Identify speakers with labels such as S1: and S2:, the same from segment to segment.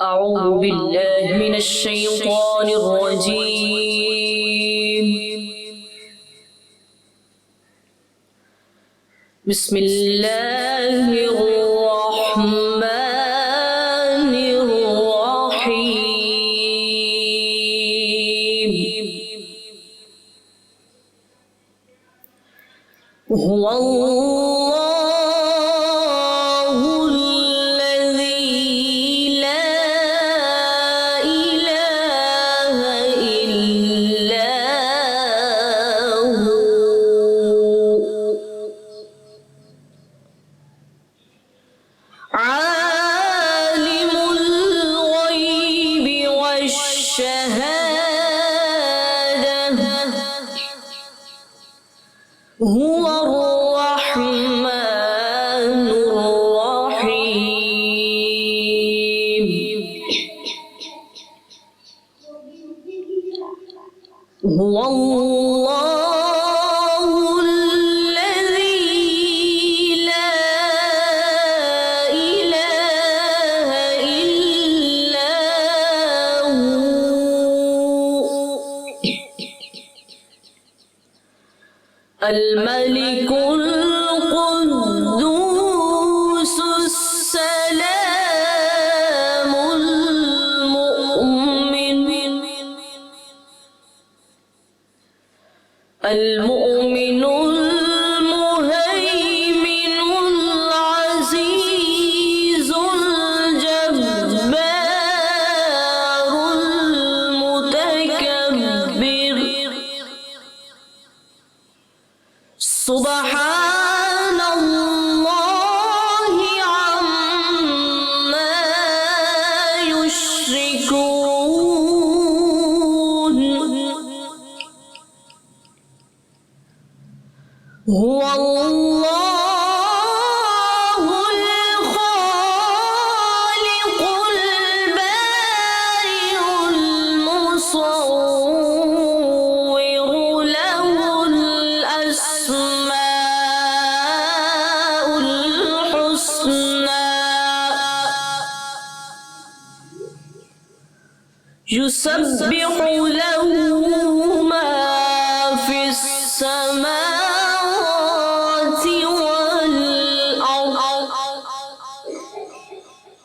S1: أعوذ بالله من الشيطان الرجيم. بسم الله الرحمن الرحيم. هو الله الذي لا إله إلا هو عالم الغيب والشهادة هو الرحمن الرحيم. هو الله الذي لا إله إلا هو الملك القدوس السلام المؤمن المهيمن العزيز الجبار المتكبر سبحان الله عما يشركون. هو الله الخالق البارئ المصور له الأسماء الحسنى يسبح له ما في السماوات والأرض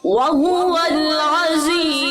S1: وهو العزيز